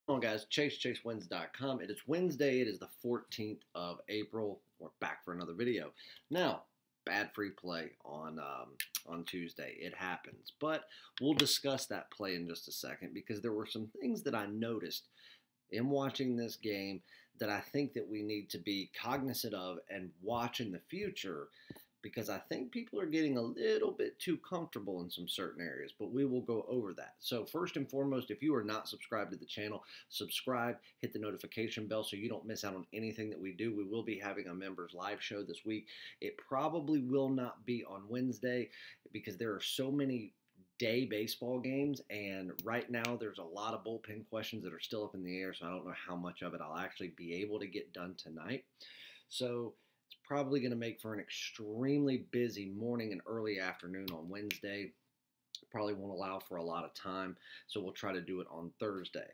On guys, ChaseWins.com. It is Wednesday. It is the 14th of April. We're back for another video. Now, bad free play on Tuesday. It happens, but we'll discuss that play in just a second because there were some things that I noticed in watching this game that I think that we need to be cognizant of and watch in the future, because I think people are getting a little bit too comfortable in some certain areas, but we will go over that. So first and foremost, if you are not subscribed to the channel, subscribe, hit the notification bell so you don't miss out on anything that we do. We will be having a members live show this week. It probably will not be on Wednesday because there are so many day baseball games, and right now there's a lot of bullpen questions that are still up in the air, so I don't know how much of it I'll actually be able to get done tonight. So it's probably going to make for an extremely busy morning and early afternoon on Wednesday. Probably won't allow for a lot of time, so we'll try to do it on Thursday.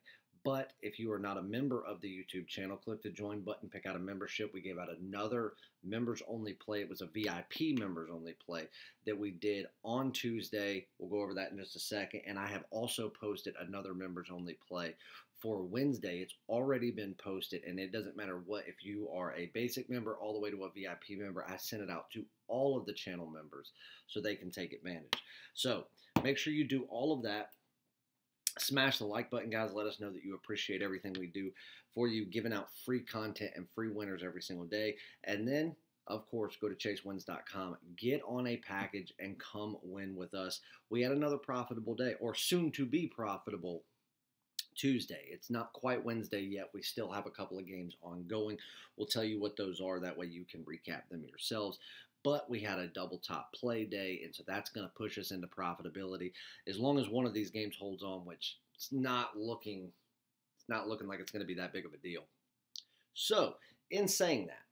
But if you are not a member of the YouTube channel, click the join button, pick out a membership. We gave out another members-only play. It was a VIP members-only play that we did on Tuesday. We'll go over that in just a second. And I have also posted another members-only play for Wednesday. It's already been posted, and it doesn't matter what. If you are a basic member all the way to a VIP member, I sent it out to all of the channel members so they can take advantage. So make sure you do all of that. Smash the like button, guys. Let us know that you appreciate everything we do for you, giving out free content and free winners every single day. And then, of course, go to ChaseWins.com, get on a package, and come win with us. We had another profitable day, or soon to be profitable Tuesday. It's not quite Wednesday yet. We still have a couple of games ongoing. We'll tell you what those are. That way you can recap them yourselves. But we had a double top play day, and so that's going to push us into profitability as long as one of these games holds on, which it's not looking like it's going to be that big of a deal. So, in saying that,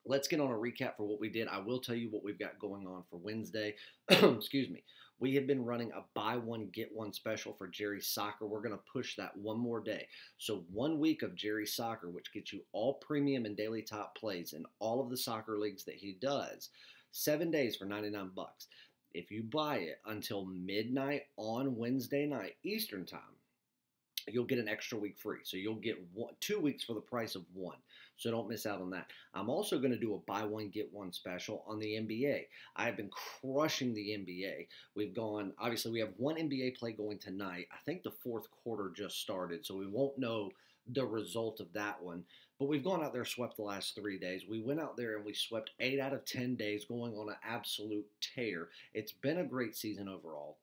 let's get on a recap for what we did. I will tell you what we've got going on for Wednesday. Excuse me. We have been running a buy one, get one special for Jerry Soccer. We're going to push that one more day. So 1 week of Jerry Soccer, which gets you all premium and daily top plays in all of the soccer leagues that he does. 7 days for 99 bucks. If you buy it until midnight on Wednesday night, Eastern time, you'll get an extra week free. So you'll get 2 weeks for the price of one. So don't miss out on that. I'm also going to do a buy one, get one special on the NBA. I have been crushing the NBA. Obviously we have one NBA play going tonight. I think the fourth quarter just started, so we won't know the result of that one. But we've gone out there, swept the last 3 days. We went out there and we swept 8 out of 10 days, going on an absolute tear. It's been a great season overall.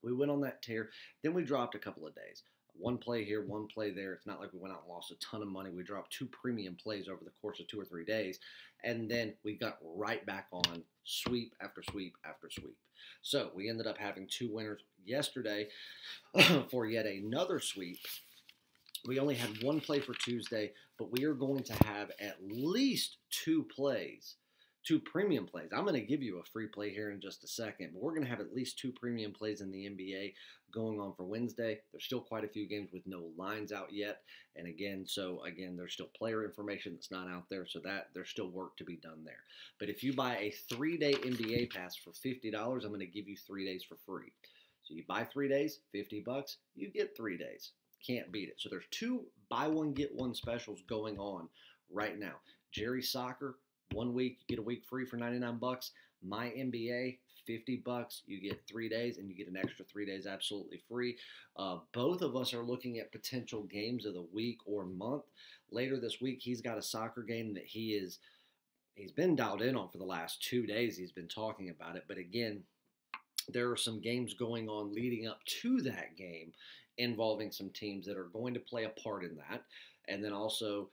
We went on that tear. Then we dropped a couple of days. One play here, one play there. It's not like we went out and lost a ton of money. We dropped 2 premium plays over the course of 2 or 3 days. And then we got right back on sweep after sweep after sweep. So we ended up having 2 winners yesterday for yet another sweep. We only had 1 play for Tuesday, but we are going to have at least 2 plays. 2 premium plays. I'm going to give you a free play here in just a second, but we're going to have at least 2 premium plays in the NBA going on for Wednesday. There's still quite a few games with no lines out yet. And again, there's still player information that's not out there, so that there's still work to be done there. But if you buy a 3-day NBA pass for $50, I'm going to give you 3 days for free. So you buy 3 days, $50, you get 3 days. Can't beat it. So there's 2 buy one, get one specials going on right now. Jerry Soccer, 1 week, you get a week free for 99 bucks. My NBA, 50 bucks. You get 3 days, and you get an extra 3 days absolutely free. Both of us are looking at potential games of the week or month. Later this week, he's got a soccer game that he's been dialed in on for the last 2 days. He's been talking about it. But again, there are some games going on leading up to that game involving some teams that are going to play a part in that. And then also,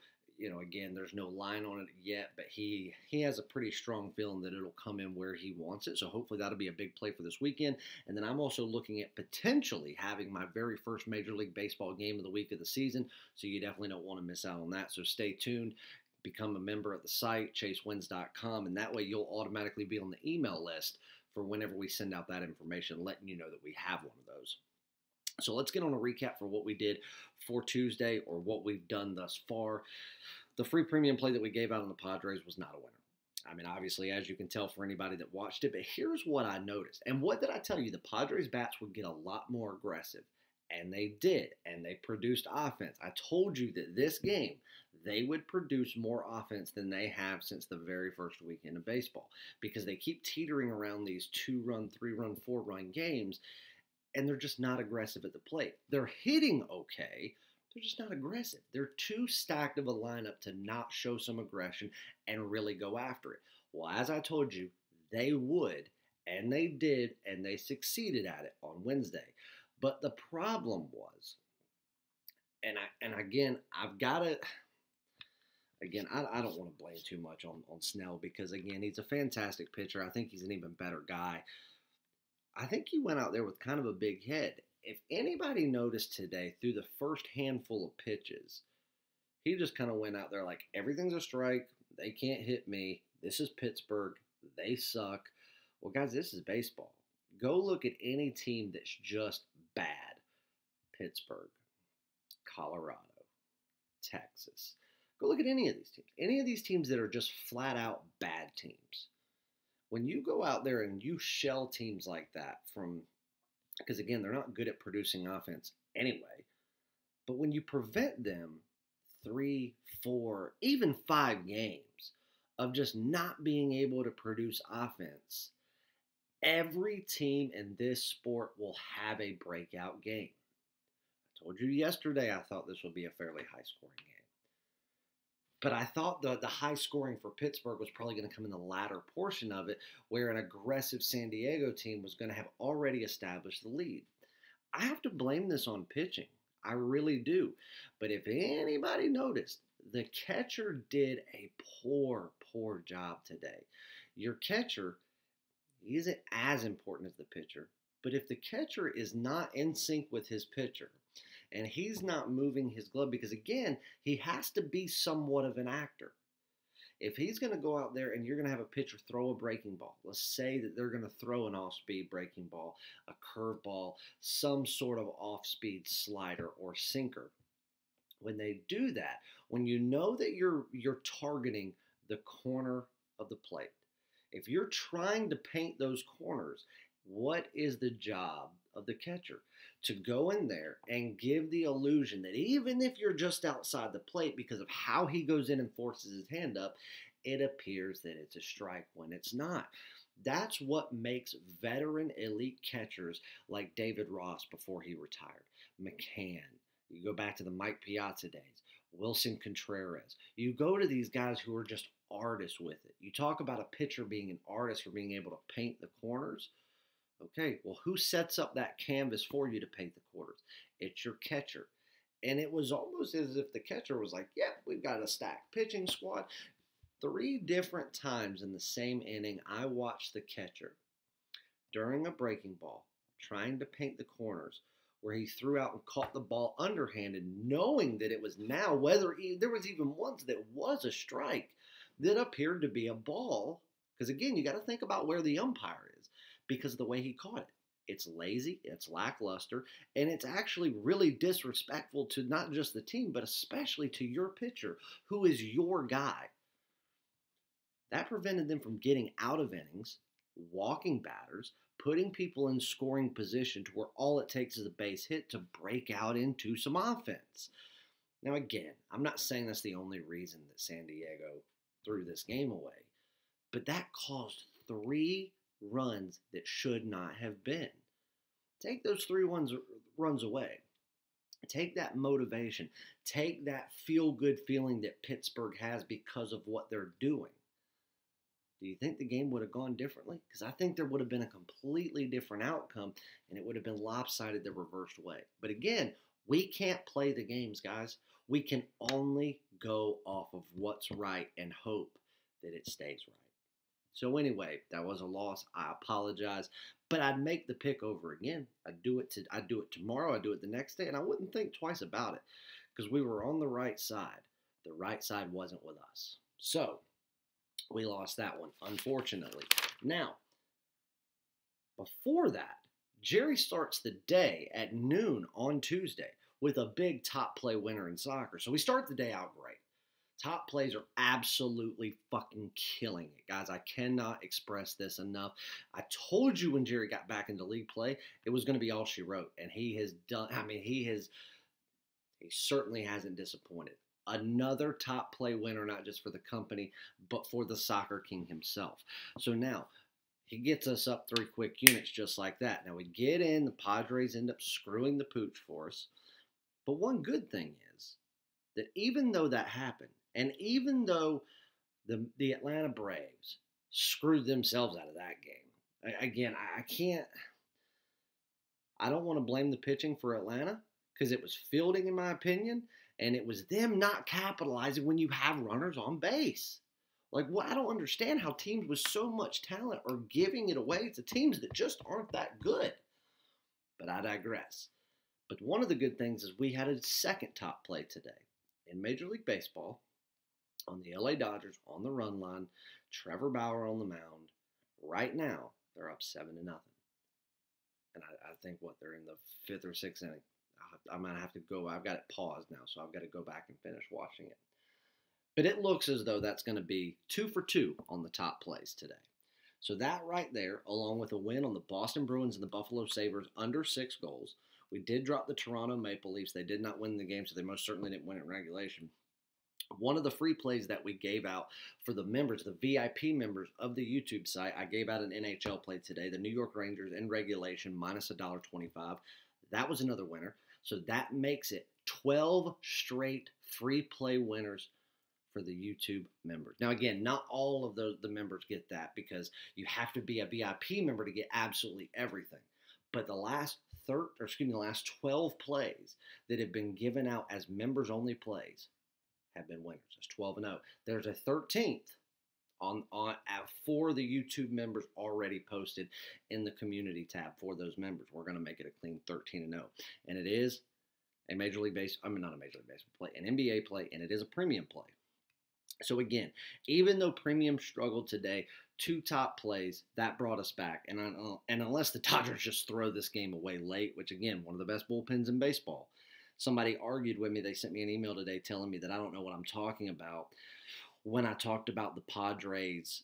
again, there's no line on it yet, but he has a pretty strong feeling that it'll come in where he wants it. So hopefully that'll be a big play for this weekend. And then I'm also looking at potentially having my very first Major League Baseball game of the week of the season. So you definitely don't want to miss out on that. So stay tuned. Become a member at the site, ChaseWins.com, and that way you'll automatically be on the email list for whenever we send out that information, letting you know that we have one of those. So let's get on a recap for what we did for Tuesday, or what we've done thus far. The free premium play that we gave out on the Padres was not a winner. I mean, obviously, as you can tell for anybody that watched it, but here's what I noticed. And what did I tell you? The Padres bats would get a lot more aggressive And they did, and they produced offense. I told you that this game, they would produce more offense than they have since the very first weekend of baseball because they keep teetering around these 2-run, 3-run, 4-run games, and they're just not aggressive at the plate. They're hitting okay. They're just not aggressive. They're too stacked of a lineup to not show some aggression and really go after it. Well, as I told you, they would, and they did, and they succeeded at it on Wednesday. But the problem was, and again, I've got to, again, I don't want to blame too much on Snell because, again, he's a fantastic pitcher. I think he's an even better guy. I think he went out there with kind of a big head. If anybody noticed today through the first handful of pitches, he just kind of went out there like, everything's a strike. They can't hit me. This is Pittsburgh. They suck. Well, guys, this is baseball. Go look at any team that's just bad. Pittsburgh, Colorado, Texas. Go look at any of these teams. Any of these teams that are just flat out bad teams. When you go out there and you shell teams like that because again, they're not good at producing offense anyway, but when you prevent them 3, 4, even 5 games of just not being able to produce offense, every team in this sport will have a breakout game. I told you yesterday I thought this would be a fairly high-scoring game. But I thought the high scoring for Pittsburgh was probably going to come in the latter portion of it, where an aggressive San Diego team was going to have already established the lead. I have to blame this on pitching. I really do. But if anybody noticed, the catcher did a poor job today. Your catcher, he isn't as important as the pitcher, but if the catcher is not in sync with his pitcher, and he's not moving his glove, because again, he has to be somewhat of an actor. If he's going to go out there and you're going to have a pitcher throw a breaking ball, let's say that they're going to throw an off-speed breaking ball, a curveball, some sort of off-speed slider or sinker. When they do that, when you know that you're targeting the corner of the plate, if you're trying to paint those corners, what is the job of the catcher? To go in there and give the illusion that even if you're just outside the plate, because of how he goes in and forces his hand up, it appears that it's a strike when it's not. That's what makes veteran elite catchers like David Ross before he retired, McCann. You go back to the Mike Piazza days, Wilson Contreras. You go to these guys who are just artists with it. You talk about a pitcher being an artist for being able to paint the corners. Okay, well, who sets up that canvas for you to paint the corners? It's your catcher. And it was almost as if the catcher was like, yep, we've got a stacked pitching squad. 3 different times in the same inning, I watched the catcher during a breaking ball trying to paint the corners where he threw out and caught the ball underhanded, knowing that it was now, there was even once that was a strike that appeared to be a ball. Because again, you got to think about where the umpire is because of the way he caught it. It's lazy, it's lackluster, and it's actually really disrespectful to not just the team, but especially to your pitcher, who is your guy. That prevented them from getting out of innings, walking batters, putting people in scoring position to where all it takes is a base hit to break out into some offense. Now again, I'm not saying that's the only reason that San Diego threw this game away, but that caused 3 runs that should not have been. Take those 3 runs away. Take that motivation. Take that feel-good feeling that Pittsburgh has because of what they're doing. Do you think the game would have gone differently? Because I think there would have been a completely different outcome, and it would have been lopsided the reversed way. But again, we can't play the games, guys. We can only go off of what's right and hope that it stays right. So anyway, that was a loss. I apologize, but I'd make the pick over again. I'd do it tomorrow. I'd do it the next day, and I wouldn't think twice about it because we were on the right side. The right side wasn't with us. So we lost that one, unfortunately. Now, before that, Jerry starts the day at noon on Tuesday with a big top play winner in soccer. So we start the day out great. Top plays are absolutely fucking killing it, guys. I cannot express this enough. I told you when Jerry got back into league play, it was going to be all she wrote, and he has done. I mean, he certainly hasn't disappointed. Another top play winner, not just for the company, but for the Soccer King himself. So now he gets us up 3 quick units just like that. Now we get in, the Padres end up screwing the pooch for us. But one good thing is that even though that happened, and even though the Atlanta Braves screwed themselves out of that game, again, I don't want to blame the pitching for Atlanta because it was fielding, in my opinion, and it was them not capitalizing when you have runners on base. Like, I don't understand how teams with so much talent are giving it away to teams that just aren't that good. But I digress. But one of the good things is we had a second top play today in Major League Baseball on the LA Dodgers on the run line. Trevor Bauer on the mound. Right now, they're up 7-0. And I think, they're in the 5th or 6th inning. I'm going to have to go. I've got it paused now, so I've got to go back and finish watching it. But it looks as though that's going to be 2 for 2 on the top plays today. So that right there, along with a win on the Boston Bruins and the Buffalo Sabres under 6 goals. We did drop the Toronto Maple Leafs. They did not win the game, so they most certainly didn't win in regulation. One of the free plays that we gave out for the members, the VIP members of the YouTube site, I gave out an NHL play today, the New York Rangers in regulation, minus $1.25. That was another winner. So that makes it 12 straight free play winners for the YouTube members. Now, again, not all of the members get that because you have to be a VIP member to get absolutely everything. But the last 12 plays that have been given out as members-only plays have been winners. That's 12-0. There's a 13th for the YouTube members already posted in the community tab for those members. We're going to make it a clean 13-0, and it is a not a Major League Baseball play, an NBA play, and it is a premium play. So again, even though premium struggled today, 2 top plays, that brought us back. And unless the Dodgers just throw this game away late, which again, one of the best bullpens in baseball. Somebody argued with me. They sent me an email today telling me that I don't know what I'm talking about when I talked about the Padres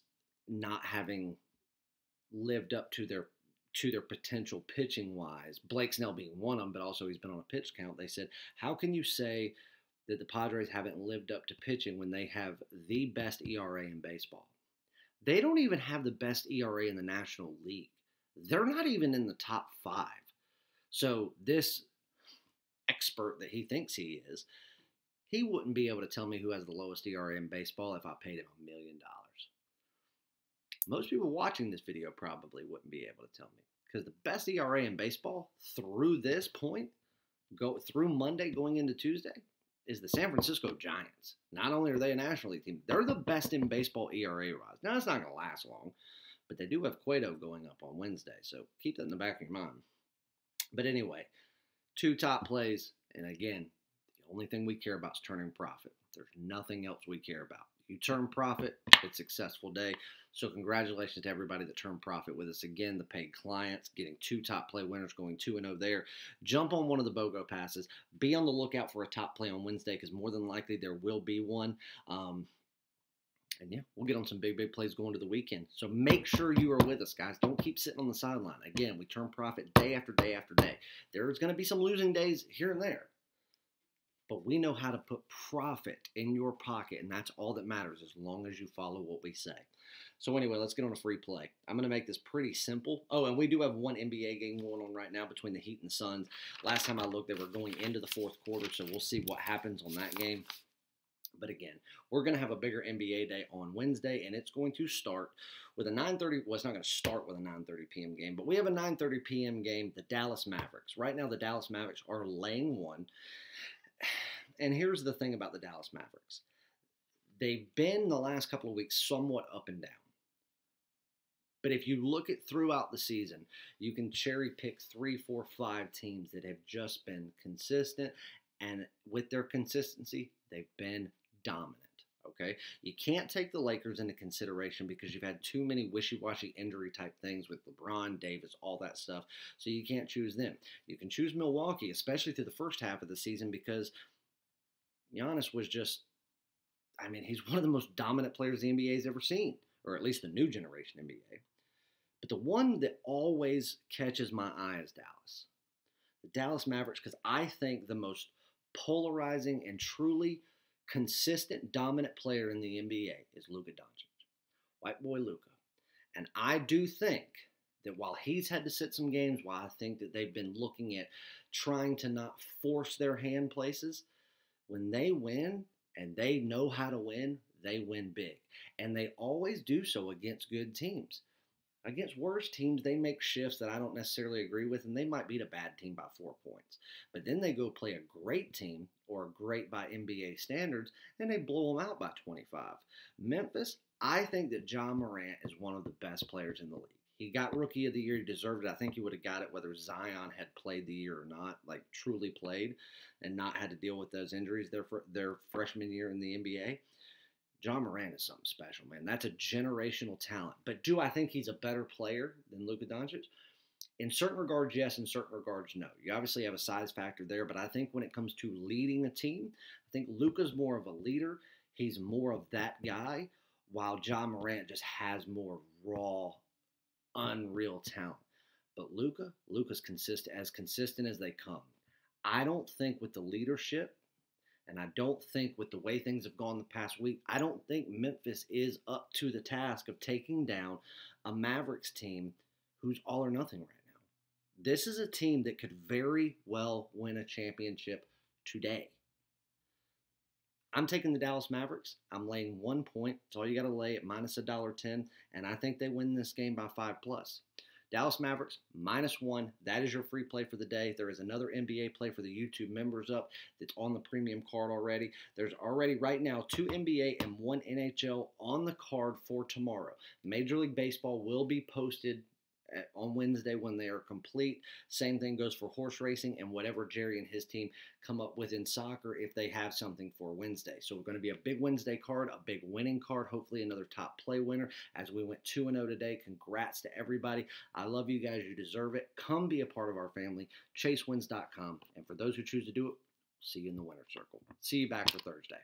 not having lived up to their potential pitching wise. Blake Snell being one of them, but also he's been on a pitch count. They said, how can you say that the Padres haven't lived up to pitching when they have the best ERA in baseball? They don't even have the best ERA in the National League. They're not even in the top 5. So this expert that he thinks he is, he wouldn't be able to tell me who has the lowest ERA in baseball if I paid him $1 million. Most people watching this video probably wouldn't be able to tell me because the best ERA in baseball through this point, through Monday going into Tuesday, is the San Francisco Giants. Not only are they a National League team, they're the best in baseball ERA rise. Now, it's not going to last long, but they do have Cueto going up on Wednesday, so keep that in the back of your mind. But anyway, 2 top plays, and again, the only thing we care about is turning profit. There's nothing else we care about. You turn profit, it's a successful day. So congratulations to everybody that turned profit with us. Again, the paid clients, getting 2 top play winners, going 2-0 there. Jump on one of the BOGO passes. Be on the lookout for a top play on Wednesday because more than likely there will be one. And yeah, we'll get on some big plays going to the weekend. So make sure you are with us, guys. Don't keep sitting on the sideline. Again, we turn profit day after day after day. There's going to be some losing days here and there. But we know how to put profit in your pocket, and that's all that matters as long as you follow what we say. So anyway, let's get on a free play. I'm going to make this pretty simple. Oh, and we do have one NBA game going on right now between the Heat and the Suns. Last time I looked, they were going into the 4th quarter, so we'll see what happens on that game. But again, we're going to have a bigger NBA day on Wednesday, and it's going to start with a 9:30. Well, it's not going to start with a 9:30 p.m. game, but we have a 9:30 p.m. game, the Dallas Mavericks. Right now, the Dallas Mavericks are laying 1. And here's the thing about the Dallas Mavericks. They've been the last couple of weeks somewhat up and down. But if you look at throughout the season, you can cherry pick 3, 4, 5 teams that have just been consistent. And with their consistency, they've been dominant. Okay? You can't take the Lakers into consideration because you've had too many wishy-washy injury type things with LeBron, Davis, all that stuff. So you can't choose them. You can choose Milwaukee, especially through the first half of the season because Giannis was just I mean, he's one of the most dominant players the NBA has ever seen, or at least the new generation NBA. But the one that always catches my eye is Dallas. The Dallas Mavericks, because I think the most polarizing and truly consistent, dominant player in the NBA is Luka Doncic. White boy Luka. And I do think that while he's had to sit some games, while I think that they've been looking at trying to not force their hand places, when they win and they know how to win, they win big. And they always do so against good teams. Against worse teams, they make shifts that I don't necessarily agree with, and they might beat a bad team by 4 points. But then they go play a great team, or great by NBA standards, and they blow them out by 25. Memphis, I think that Ja Morant is one of the best players in the league. He got Rookie of the Year. He deserved it. I think he would have got it whether Zion had played the year or not, like truly played, and not had to deal with those injuries their freshman year in the NBA. Ja Morant is something special, man. That's a generational talent. But do I think he's a better player than Luka Doncic? In certain regards, yes. In certain regards, no. You obviously have a size factor there, but I think when it comes to leading a team, I think Luka's more of a leader. He's more of that guy, while Ja Morant just has more raw, unreal talent. But Luka's consistent as they come. I don't think with the leadership, and I don't think with the way things have gone the past week, I don't think Memphis is up to the task of taking down a Mavericks team who's all or nothing right now. This is a team that could very well win a championship today. I'm taking the Dallas Mavericks. I'm laying 1 point. That's all you got to lay at minus $1.10, and I think they win this game by 5+. Dallas Mavericks, -1. That is your free play for the day. There is another NBA play for the YouTube members up that's on the premium card already. There's already right now 2 NBA and 1 NHL on the card for tomorrow. Major League Baseball will be posted on Wednesday when they are complete. Same thing goes for horse racing and whatever Jerry and his team come up with in soccer if they have something for Wednesday. So we're going to be a big Wednesday card, a big winning card, hopefully another top play winner as we went 2-0 today. Congrats to everybody. I love you guys. You deserve it. Come be a part of our family. ChaseWins.com. And for those who choose to do it, see you in the winner's circle. See you back for Thursday.